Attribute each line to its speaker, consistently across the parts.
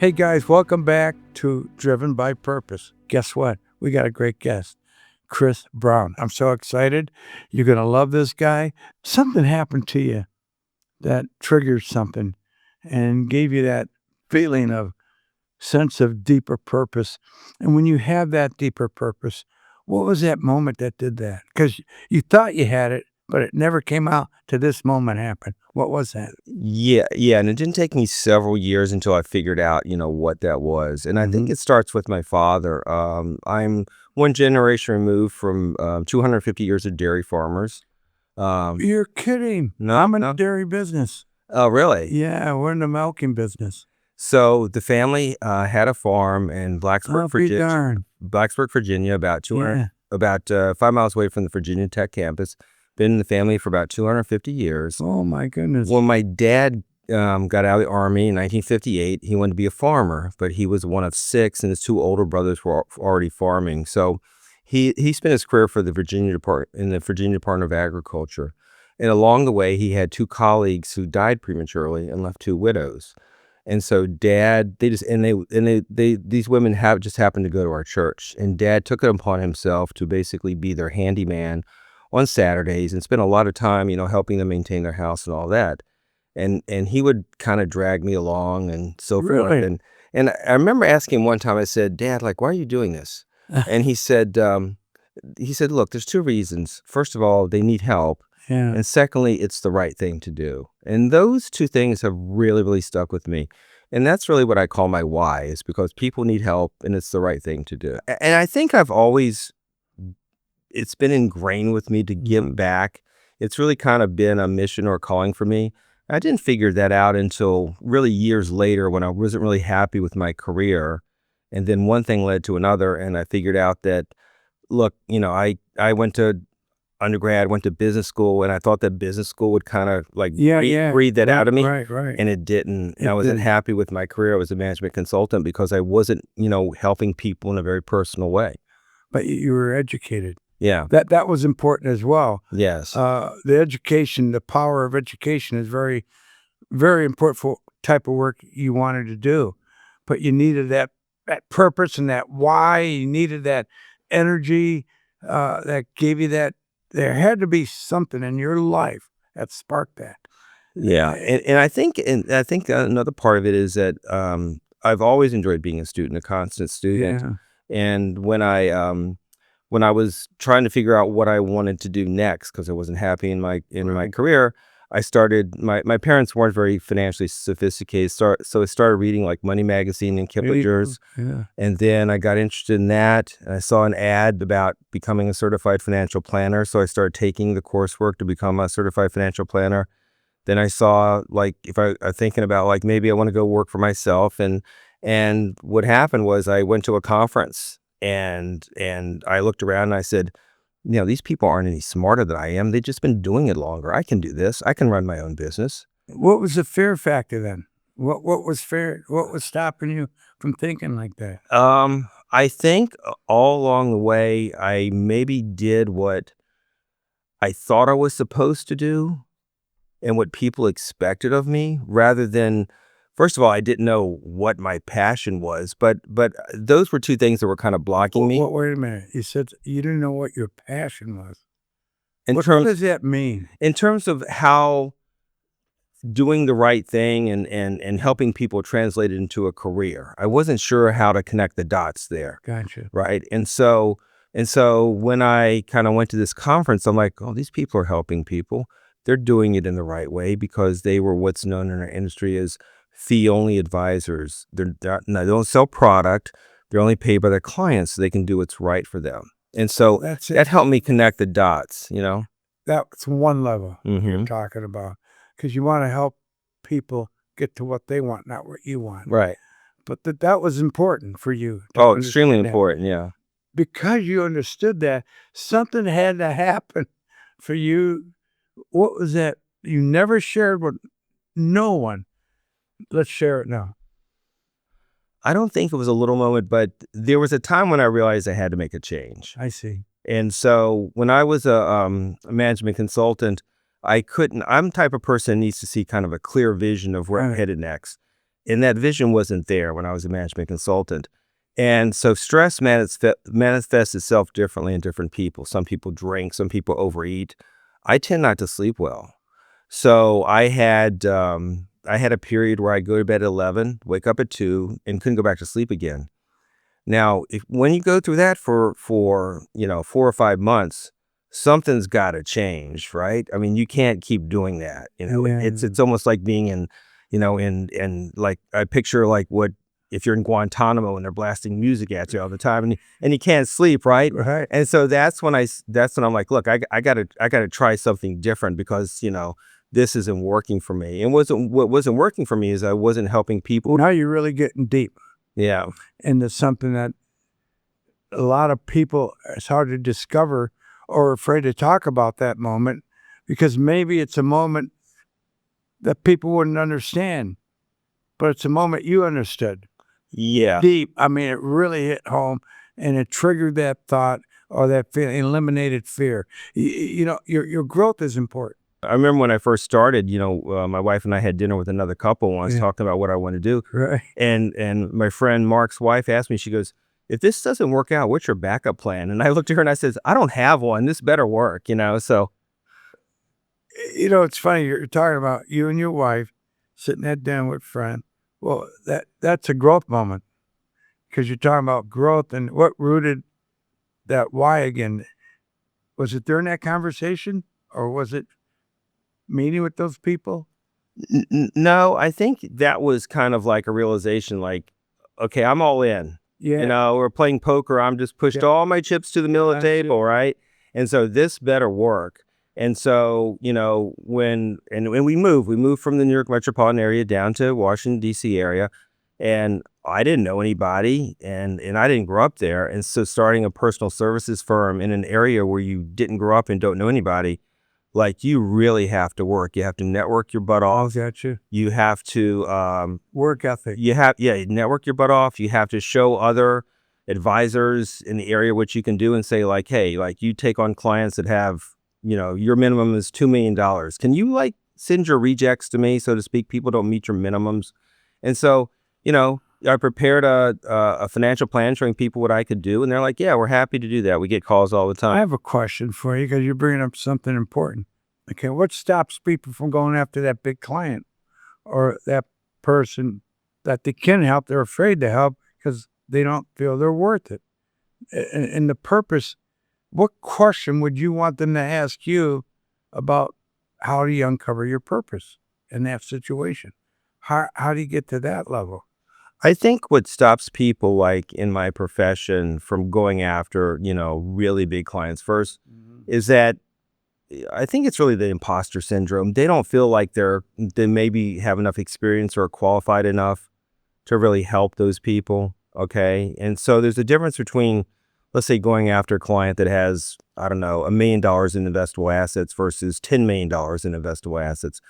Speaker 1: Hey guys, welcome back to Driven by Purpose. Guess what? We got a great guest, Chris Brown. I'm so excited. You're going to love this guy. Something happened to you that triggered something and gave you that feeling of sense of deeper purpose. And when you have that deeper purpose, what was that moment that did that? Because you thought you had it, but it never came out to this moment happen. What was that?
Speaker 2: Yeah, and it didn't take me several years until I figured out, what that was. And I think it starts with my father. I'm one generation removed from 250 years of dairy farmers.
Speaker 1: You're kidding.
Speaker 2: No,
Speaker 1: I'm in
Speaker 2: no.
Speaker 1: the dairy business.
Speaker 2: Oh, really?
Speaker 1: Yeah, we're in the milking business.
Speaker 2: So the family had a farm in
Speaker 1: Oh, be darn.
Speaker 2: Blacksburg, Virginia, about 200,
Speaker 1: Yeah.
Speaker 2: about 5 miles away from the Virginia Tech campus. Been in the family for about 250 years.
Speaker 1: Oh, my goodness.
Speaker 2: When my dad got out of the Army in 1958, he wanted to be a farmer, but he was one of six, and his two older brothers were already farming. So he spent his career for the Virginia Department of Agriculture. And along the way, he had two colleagues who died prematurely and left two widows. And so Dad, these women just happened to go to our church, and Dad took it upon himself to basically be their handyman on Saturdays and spent a lot of time, helping them maintain their house and all that. And he would kind of drag me along and so forth.
Speaker 1: Really?
Speaker 2: And I remember asking him one time, I said, "Dad, like, why are you doing this?" And he said, "Look, there's two reasons. First of all, they need help.
Speaker 1: Yeah.
Speaker 2: And secondly, it's the right thing to do." And those two things have really, really stuck with me. And that's really what I call my why, is because people need help and it's the right thing to do. And I think it's been ingrained with me to give back. It's really kind of been a mission or a calling for me. I didn't figure that out until really years later, when I wasn't really happy with my career. And then one thing led to another, and I figured out that, look, I went to undergrad, went to business school, and I thought that business school would kind of like breathe that out of me.
Speaker 1: Right.
Speaker 2: And it didn't. And I wasn't happy with my career. I was a management consultant because I wasn't, helping people in a very personal way.
Speaker 1: But you were educated.
Speaker 2: Yeah.
Speaker 1: That was important as well.
Speaker 2: Yes.
Speaker 1: The education, the power of education is very, very important for type of work you wanted to do. But you needed that purpose and that why. You needed that energy that gave you that. There had to be something in your life that sparked that.
Speaker 2: Yeah. And I think another part of it is that I've always enjoyed being a student, a constant student.
Speaker 1: Yeah.
Speaker 2: And when I was trying to figure out what I wanted to do next, because I wasn't happy in my career, I started, my parents weren't very financially sophisticated, so I started reading like Money Magazine and Kiplinger's.
Speaker 1: Yeah.
Speaker 2: And then I got interested in that. And I saw an ad about becoming a certified financial planner, so I started taking the coursework to become a certified financial planner. Then I saw, like, if I'm thinking about, like, maybe I want to go work for myself. And what happened was I went to a conference, and I looked around and I said, these people aren't any smarter than I am. They've just been doing it longer. I can do this. I can run my own business.
Speaker 1: What was the fear factor then? What was fear? What was stopping you from thinking like that?
Speaker 2: I think all along the way, I maybe did what I thought I was supposed to do and what people expected of me, rather than, first of all, I didn't know what my passion was, but those were two things that were kind of blocking me.
Speaker 1: Wait a minute. You said you didn't know what your passion was. What
Speaker 2: What
Speaker 1: does that mean?
Speaker 2: In terms of how doing the right thing and helping people translate it into a career, I wasn't sure how to connect the dots there.
Speaker 1: Gotcha.
Speaker 2: Right. And so when I kind of went to this conference, I'm like, oh, these people are helping people. They're doing it in the right way, because they were what's known in our industry as fee-only advisors. They don't sell product. They're only paid by their clients so they can do what's right for them. And so that helped me connect the dots,
Speaker 1: That's one level
Speaker 2: Mm-hmm.
Speaker 1: you're talking about, because you want to help people get to what they want, not what you want.
Speaker 2: Right.
Speaker 1: But that was important for you.
Speaker 2: Oh, extremely important. Yeah.
Speaker 1: Because you understood that, something had to happen for you. What was that? You never shared with no one. Let's share it now.
Speaker 2: I don't think it was a little moment, but there was a time when I realized I had to make a change.
Speaker 1: I see.
Speaker 2: And so when I was a management consultant, I'm the type of person who needs to see kind of a clear vision of where I'm
Speaker 1: Right.
Speaker 2: headed next. And that vision wasn't there when I was a management consultant. And so stress manifests itself differently in different people. Some people drink, some people overeat. I tend not to sleep well. So I had a period where I go to bed at 11, wake up at 2, and couldn't go back to sleep again. Now, when you go through that for 4 or 5 months, something's got to change, right? I mean, you can't keep doing that.
Speaker 1: Yeah.
Speaker 2: It's almost like being in like I picture like what if you're in Guantanamo and they're blasting music at you all the time and you can't sleep, right?
Speaker 1: Right.
Speaker 2: And so that's when I'm like, look, I gotta try something different because this isn't working for me. And what wasn't working for me is I wasn't helping people.
Speaker 1: Now you're really getting deep
Speaker 2: Yeah.
Speaker 1: into something that a lot of people, it's hard to discover or afraid to talk about that moment because maybe it's a moment that people wouldn't understand, but it's a moment you understood.
Speaker 2: Yeah.
Speaker 1: Deep. I mean, it really hit home and it triggered that thought or that feeling, eliminated fear. Your growth is important.
Speaker 2: I remember when I first started, my wife and I had dinner with another couple once
Speaker 1: Yeah.
Speaker 2: talking about what I want to do.
Speaker 1: Right.
Speaker 2: And my friend Mark's wife asked me, she goes, if this doesn't work out, what's your backup plan? And I looked at her and I says, I don't have one. This better work, so.
Speaker 1: It's funny. You're talking about you and your wife sitting at dinner with a friend. Well, that's a growth moment because you're talking about growth and what rooted that why again. Was it during that conversation or was it meeting with those people?
Speaker 2: No, I think that was kind of like a realization like, okay, I'm all in.
Speaker 1: Yeah.
Speaker 2: We're playing poker. I'm just pushed
Speaker 1: Yeah.
Speaker 2: all my chips to the middle of the
Speaker 1: That's it.
Speaker 2: table, right? And so this better work. And so, when we moved from the New York metropolitan area down to Washington, D.C. area. And I didn't know anybody and I didn't grow up there. And so starting a personal services firm in an area where you didn't grow up and don't know anybody, like you really have to work. You have to network your butt
Speaker 1: Oh,
Speaker 2: off.
Speaker 1: gotcha.
Speaker 2: You have to
Speaker 1: Work ethic.
Speaker 2: network your butt off. You have to show other advisors in the area what you can do and say like, hey, like you take on clients that have, your minimum is $2 million. Can you like send your rejects to me, so to speak? People don't meet your minimums. And so, I prepared a financial plan showing people what I could do. And they're like, yeah, we're happy to do that. We get calls all the
Speaker 1: I
Speaker 2: time.
Speaker 1: have a question for you because you're bringing up something important. Okay, what stops people from going after that big client or that person that they can help? They're afraid to help because they don't feel they're worth it. And the purpose, what question would you want them to ask you about how do you uncover your purpose in that situation? How do you get to that level?
Speaker 2: I think what stops people like in my profession from going after, really big clients first is that I think it's really the imposter syndrome. They don't feel like they maybe have enough experience or qualified enough to really help those people. Okay. And so there's a difference between, let's say, going after a client that has, I don't know, $1 million in investable assets versus $10 million in investable assets.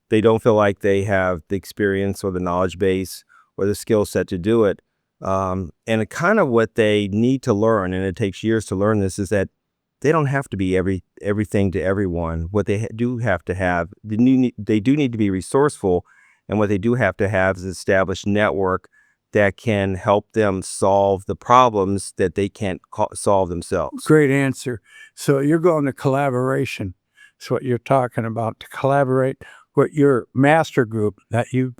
Speaker 2: They don't feel like they have the experience or the knowledge base or the skill set to do it. And kind of what they need to learn, and it takes years to learn this, is that they don't have to be everything to everyone. What they do have to have, they do need to be resourceful, and what they do have to have is an established network that can help them solve the problems that they can't solve themselves.
Speaker 1: Great answer. So you're going to collaboration. That's what you're talking about, to collaborate with your master group that you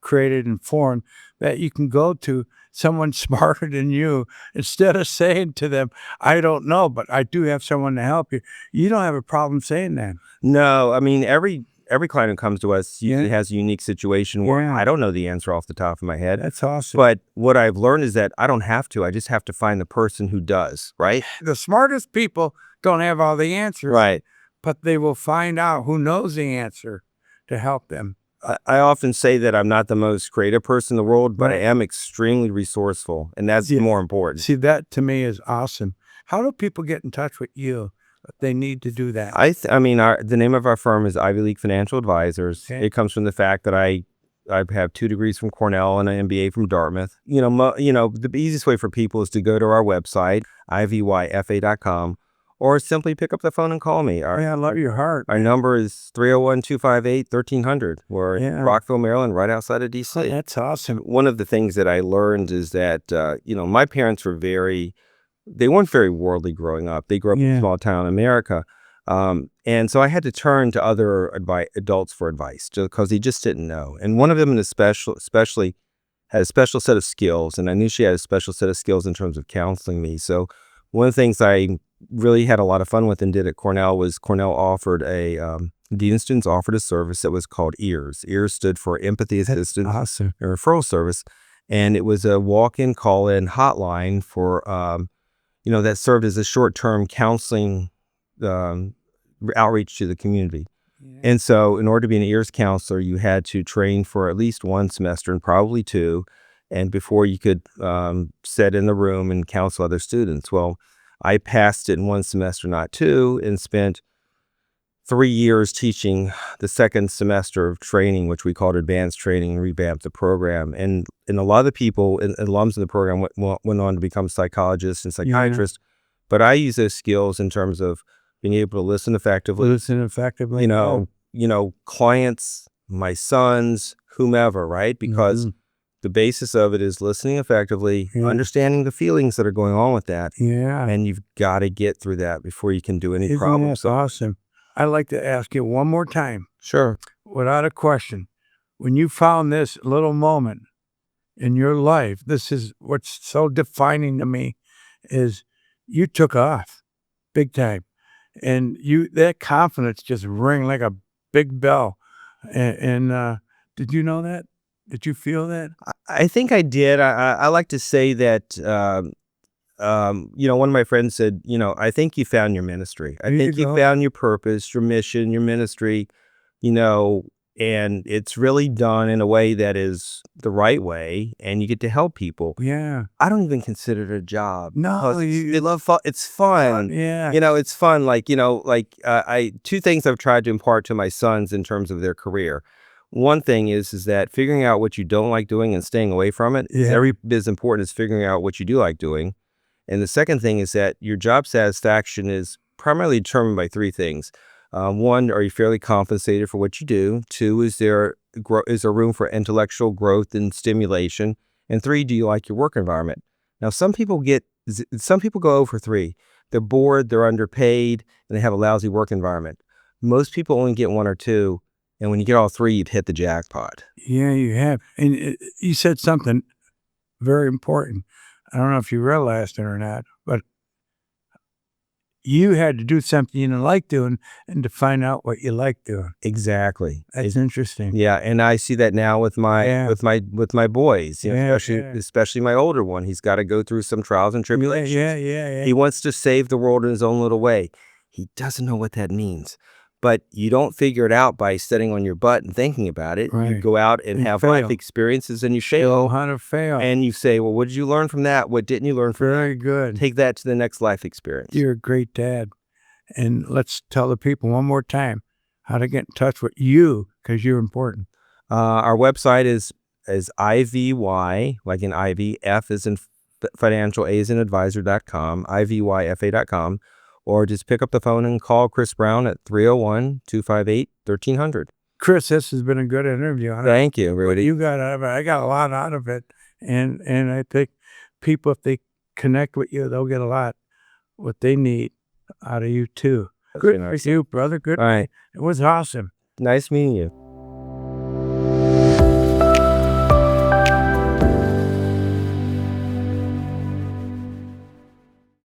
Speaker 1: created and formed, that you can go to someone smarter than you instead of saying to them, I don't know, but I do have someone to help you. You don't have a problem saying that.
Speaker 2: No, I mean, every client who comes to us usually
Speaker 1: Yeah.
Speaker 2: has a unique situation where
Speaker 1: Yeah.
Speaker 2: I don't know the answer off the top of my head.
Speaker 1: That's awesome.
Speaker 2: But what I've learned is that I don't have to. I just have to find the person who does, right?
Speaker 1: The smartest people don't have all the answers,
Speaker 2: Right.
Speaker 1: but they will find out who knows the answer to help them.
Speaker 2: I often say that I'm not the most creative person in the world, but I
Speaker 1: Right.
Speaker 2: am extremely resourceful, and that's
Speaker 1: Yeah.
Speaker 2: more important.
Speaker 1: See, that to me is awesome. How do people get in touch with you if they need to do that?
Speaker 2: I mean, the name of our firm is Ivy League Financial Advisors.
Speaker 1: Okay.
Speaker 2: It comes from the fact that I have 2 degrees from Cornell and an MBA from Dartmouth. The easiest way for people is to go to our website, ivyfa.com, or simply pick up the phone and call me.
Speaker 1: I love your heart.
Speaker 2: Our number is 301-258-1300. We're in
Speaker 1: Yeah.
Speaker 2: Rockville, Maryland, right outside of D.C.
Speaker 1: That's awesome.
Speaker 2: One of the things that I learned is that, my parents were they weren't very worldly growing up. They grew up in
Speaker 1: Yeah.
Speaker 2: a small town in America. And so I had to turn to other adults for advice because they just didn't know. And one of them especially had a special set of skills. And I knew she had a special set of skills in terms of counseling me. So one of the things I really had a lot of fun with and did at Cornell was Cornell offered Dean of Students offered a service that was called EARS. EARS stood for Empathy Assistance
Speaker 1: Awesome.
Speaker 2: and Referral Service. And it was a walk-in, call-in hotline for, that served as a short-term counseling outreach to the community.
Speaker 1: Yeah.
Speaker 2: And so in order to be an EARS counselor, you had to train for at least one semester and probably two, and before you could sit in the room and counsel other students. Well, I passed it in one semester, not two, and spent 3 years teaching the second semester of training, which we called advanced training, and revamped the program. And a lot of the people, alums in the program, went on to become psychologists and psychiatrists. But I use those skills in terms of being able to listen effectively. Clients, my sons, whomever, right? Because the basis of it is listening effectively, understanding the feelings that are going on with that.
Speaker 1: Yeah.
Speaker 2: And you've got to get through that before you can do any problem.
Speaker 1: That's awesome. I'd like to ask you one more time,
Speaker 2: Sure.
Speaker 1: without a question, when you found this little moment in your life, this is what's so defining to me, is you took off big time. And that confidence just rang like a big bell. And did you know that? Did you feel that?
Speaker 2: I think I did. I like to say that, one of my friends said, I think you found your ministry. I think you found your purpose, your mission, your ministry, and it's really done in a way that is the right way, and you get to help people.
Speaker 1: Yeah.
Speaker 2: I don't even consider it a job.
Speaker 1: No,
Speaker 2: it's fun.
Speaker 1: Yeah.
Speaker 2: It's fun. Two things I've tried to impart to my sons in terms of their career. One thing is that figuring out what you don't like doing and staying away from it is every bit as important as figuring out what you do like doing. And the second thing is that your job satisfaction is primarily determined by three things. One, are you fairly compensated for what you do? Two, is there room for intellectual growth and stimulation? And three, do you like your work environment? Now, some people go over three. They're bored, they're underpaid, and they have a lousy work environment. Most people only get one or two, and when you get all three, you've hit the jackpot.
Speaker 1: Yeah, you have. And you said something very important. I don't know if you realized it or not, but you had to do something you didn't like doing and to find out what you like doing.
Speaker 2: Exactly.
Speaker 1: That's interesting.
Speaker 2: Yeah, and I see that now with my boys, especially my older one. He's got to go through some trials and tribulations.
Speaker 1: Yeah.
Speaker 2: He wants to save the world in his own little way. He doesn't know what that means. But you don't figure it out by sitting on your butt and thinking about it.
Speaker 1: Right.
Speaker 2: You go out and have life experiences, and you fail.
Speaker 1: How to fail.
Speaker 2: And you say, well, what did you learn from that? What didn't you learn from that?
Speaker 1: Very good.
Speaker 2: Take that to the next life experience.
Speaker 1: You're a great dad. And let's tell the people one more time how to get in touch with you, because you're important.
Speaker 2: Our website is IVY, like in Ivy, F is in financial, A is in advisor.com, IVYFA.com. Or just pick up the phone and call Chris Brown at 301-258-1300.
Speaker 1: Chris, this has been a good interview.
Speaker 2: Thank you, everybody.
Speaker 1: You got out of it. I got a lot out of it. And I think people, if they connect with you, they'll get a lot what they need out of you too. Good for you, brother. Good.
Speaker 2: All right.
Speaker 1: It was awesome.
Speaker 2: Nice meeting you.